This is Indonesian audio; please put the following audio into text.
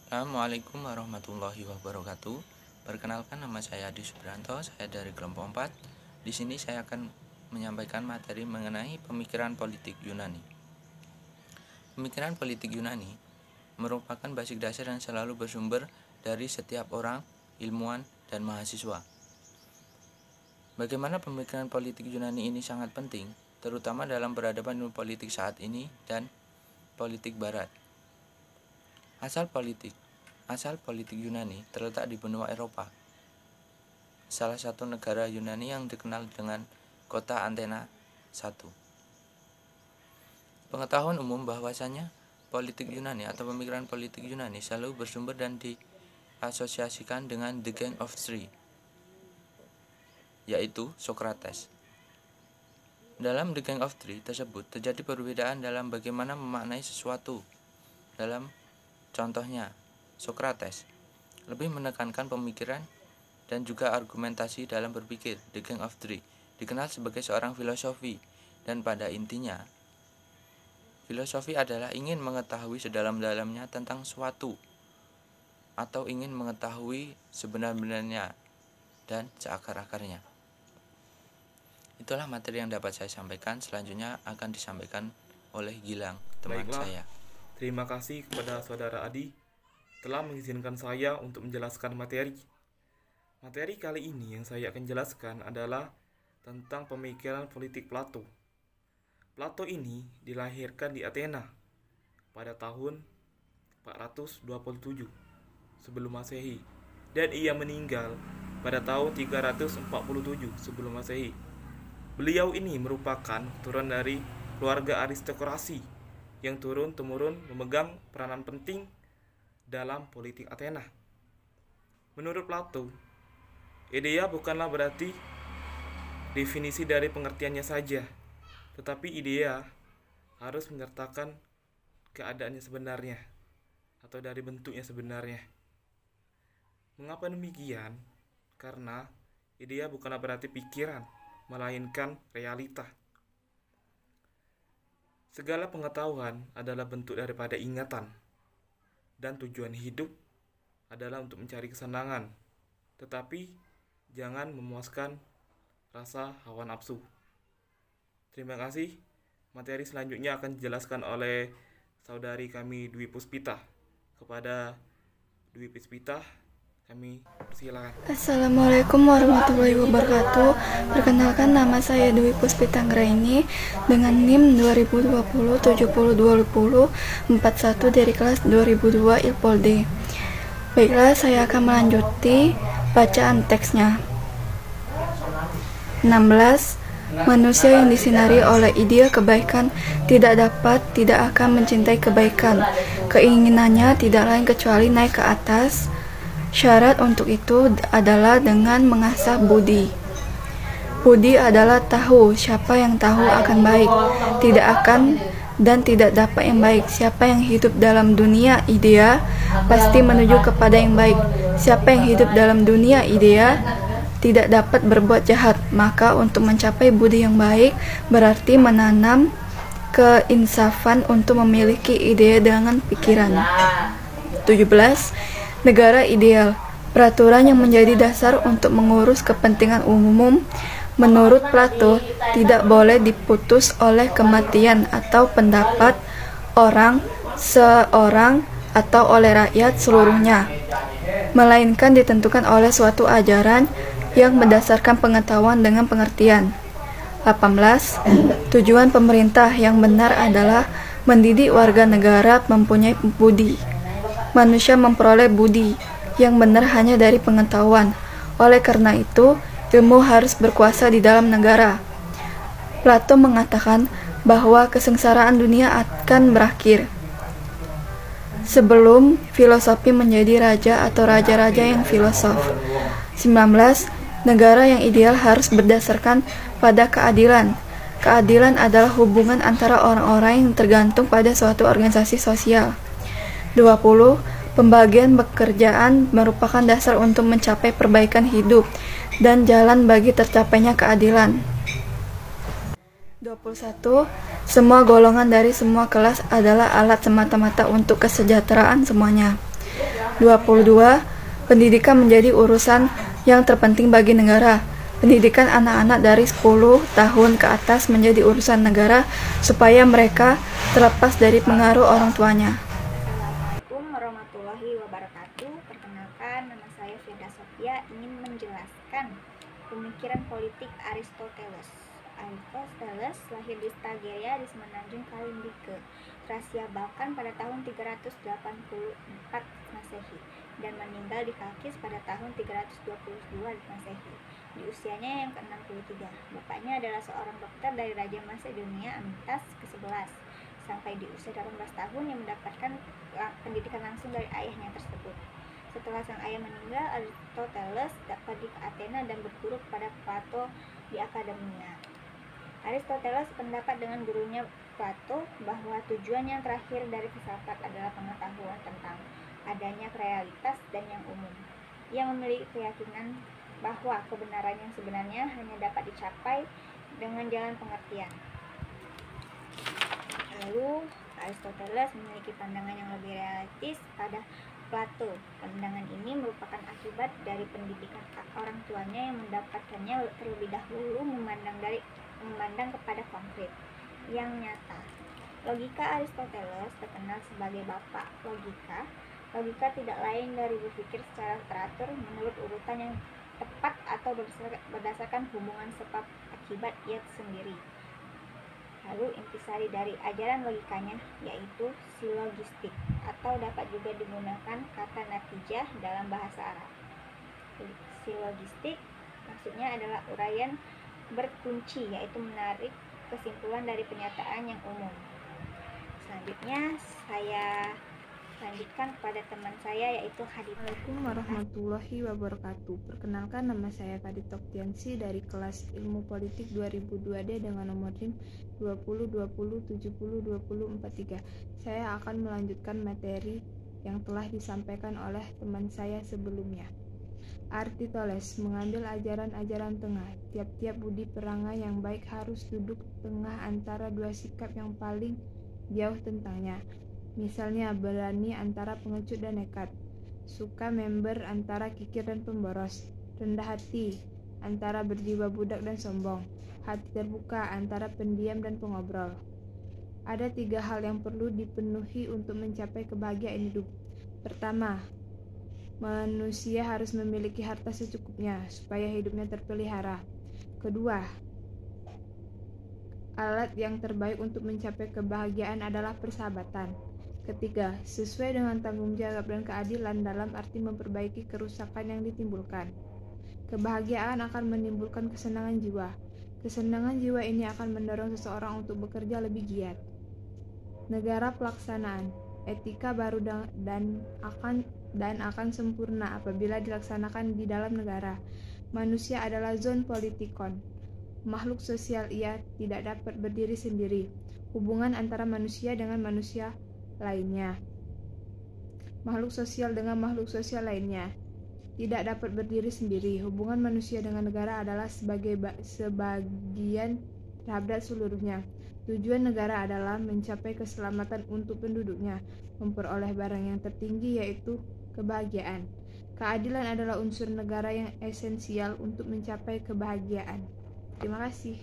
Assalamualaikum warahmatullahi wabarakatuh. Perkenalkan, nama saya Adi Subranto, saya dari kelompok 4. Di sini saya akan menyampaikan materi mengenai pemikiran politik Yunani. Pemikiran politik Yunani merupakan basic dasar yang selalu bersumber dari setiap orang, ilmuwan, dan mahasiswa. Bagaimana pemikiran politik Yunani ini sangat penting, terutama dalam peradaban ilmu politik saat ini dan politik barat. Asal politik Yunani terletak di benua Eropa. Salah satu negara Yunani yang dikenal dengan kota Athena 1. Pengetahuan umum bahwasanya politik Yunani atau pemikiran politik Yunani selalu bersumber dan diasosiasikan dengan The Gang of Three, yaitu Socrates. Dalam The Gang of Three tersebut terjadi perbedaan dalam bagaimana memaknai sesuatu. Contohnya, Socrates lebih menekankan pemikiran dan juga argumentasi dalam berpikir. The Gang of Three dikenal sebagai seorang filosofi, dan pada intinya, filosofi adalah ingin mengetahui sedalam-dalamnya tentang suatu, atau ingin mengetahui sebenar-benarnya dan seakar-akarnya. Itulah materi yang dapat saya sampaikan. Selanjutnya akan disampaikan oleh Gilang, teman saya. Terima kasih kepada saudara Adi telah mengizinkan saya untuk menjelaskan materi. Materi kali ini yang saya akan jelaskan adalah tentang pemikiran politik Plato. Plato ini dilahirkan di Athena pada tahun 427 sebelum Masehi, dan ia meninggal pada tahun 347 sebelum Masehi. Beliau ini merupakan keturunan dari keluarga aristokrasi yang turun-temurun memegang peranan penting dalam politik Athena. Menurut Plato, idea bukanlah berarti definisi dari pengertiannya saja, tetapi idea harus menyertakan keadaannya sebenarnya atau dari bentuknya sebenarnya. Mengapa demikian? Karena idea bukanlah berarti pikiran, melainkan realita. Segala pengetahuan adalah bentuk daripada ingatan, dan tujuan hidup adalah untuk mencari kesenangan, tetapi jangan memuaskan rasa hawa nafsu. Terima kasih. Materi selanjutnya akan dijelaskan oleh saudari kami Dwi Puspita. Kepada Dwi Puspita, kami persilakan. Assalamualaikum warahmatullahi wabarakatuh. Perkenalkan, nama saya Dwi Puspita Anggraini dengan NIM 2020702041 dari kelas 2002 ILPOL D. Baiklah, saya akan melanjuti bacaan teksnya. 16. Manusia yang disinari oleh ide kebaikan tidak akan mencintai kebaikan. Keinginannya tidak lain kecuali naik ke atas. Syarat untuk itu adalah dengan mengasah budi. Budi adalah tahu. Siapa yang tahu akan baik, tidak akan dan tidak dapat yang baik. Siapa yang hidup dalam dunia idea pasti menuju kepada yang baik. Siapa yang hidup dalam dunia idea tidak dapat berbuat jahat. Maka untuk mencapai budi yang baik berarti menanam keinsafan untuk memiliki ide dengan pikiran. 17. Negara ideal, peraturan yang menjadi dasar untuk mengurus kepentingan umum. Menurut Plato, tidak boleh diputus oleh kematian atau pendapat seorang atau oleh rakyat seluruhnya, melainkan ditentukan oleh suatu ajaran yang berdasarkan pengetahuan dengan pengertian. 18. Tujuan pemerintah yang benar adalah mendidik warga negara mempunyai budi. Manusia memperoleh budi yang benar hanya dari pengetahuan. Oleh karena itu, ilmu harus berkuasa di dalam negara. Plato mengatakan bahwa kesengsaraan dunia akan berakhir sebelum filosofi menjadi raja atau raja-raja yang filosof. 19. Negara yang ideal harus berdasarkan pada keadilan. Keadilan adalah hubungan antara orang-orang yang tergantung pada suatu organisasi sosial. 20. Pembagian pekerjaan merupakan dasar untuk mencapai perbaikan hidup dan jalan bagi tercapainya keadilan. 21. Semua golongan dari semua kelas adalah alat semata-mata untuk kesejahteraan semuanya. 22. Pendidikan menjadi urusan yang terpenting bagi negara. Pendidikan anak-anak dari 10 tahun ke atas menjadi urusan negara supaya mereka terlepas dari pengaruh orang tuanya. Assalamualaikum warahmatullahi wabarakatuh. Perkenalkan, nama saya Firda Sofia, ingin menjelaskan pemikiran politik Aristoteles. Aristoteles lahir di Stageia di Semenanjung Kalimbike, Tracia Balkan pada tahun 384 Masehi dan meninggal di Kalkis pada tahun 322 Masehi di usianya yang ke-63. Bapaknya adalah seorang dokter dari Raja Masedonia Amyntas ke-11 sampai di usia 18 tahun yang mendapatkan pendidikan langsung dari ayahnya tersebut. Setelah sang ayah meninggal, Aristoteles pergi ke Athena dan berguru kepada Plato di akademinya. Aristoteles sependapat dengan gurunya Plato bahwa tujuan yang terakhir dari filsafat adalah pengetahuan tentang adanya realitas dan yang umum. Ia memiliki keyakinan bahwa kebenaran yang sebenarnya hanya dapat dicapai dengan jalan pengertian. Lalu, Aristoteles memiliki pandangan yang lebih realistis pada Plato. Pandangan ini merupakan akibat dari pendidikan orang tuanya yang mendapatkannya terlebih dahulu memandang kepada konkret yang nyata. Logika Aristoteles terkenal sebagai bapak logika. Logika tidak lain dari berpikir secara teratur menurut urutan yang tepat atau berdasarkan hubungan sebab akibat ia sendiri. Lalu intisari dari ajaran logikanya yaitu silogistik, atau dapat juga digunakan kata natijah dalam bahasa Arab. Silogistik maksudnya adalah uraian berkunci, yaitu menarik kesimpulan dari pernyataan yang umum. Selanjutnya saya lanjutkan kepada teman saya yaitu Hadid. Assalamualaikum warahmatullahi wabarakatuh. Perkenalkan, nama saya Kadit Oktiansi dari kelas Ilmu Politik 2002D dengan nomor NIM 2020702043. Saya akan melanjutkan materi yang telah disampaikan oleh teman saya sebelumnya. Aristoteles mengambil ajaran-ajaran tengah. Tiap-tiap budi perangai yang baik harus duduk tengah antara dua sikap yang paling jauh tentangnya. Misalnya berani antara pengecut dan nekat, suka member antara kikir dan pemboros, rendah hati antara berjiwa budak dan sombong, hati terbuka antara pendiam dan pengobrol. Ada 3 hal yang perlu dipenuhi untuk mencapai kebahagiaan hidup. Pertama, manusia harus memiliki harta secukupnya supaya hidupnya terpelihara. Kedua, alat yang terbaik untuk mencapai kebahagiaan adalah persahabatan. Ketiga, sesuai dengan tanggung jawab dan keadilan dalam arti memperbaiki kerusakan yang ditimbulkan. Kebahagiaan akan menimbulkan kesenangan jiwa. Kesenangan jiwa ini akan mendorong seseorang untuk bekerja lebih giat. Negara pelaksanaan, etika baru dan akan sempurna apabila dilaksanakan di dalam negara. Manusia adalah zon politikon. Makhluk sosial, ia tidak dapat berdiri sendiri. Hubungan antara manusia dengan manusia lainnya. Makhluk sosial dengan makhluk sosial lainnya tidak dapat berdiri sendiri. Hubungan manusia dengan negara adalah sebagian terhadap seluruhnya. Tujuan negara adalah mencapai keselamatan untuk penduduknya, memperoleh barang yang tertinggi yaitu kebahagiaan. Keadilan adalah unsur negara yang esensial untuk mencapai kebahagiaan. Terima kasih.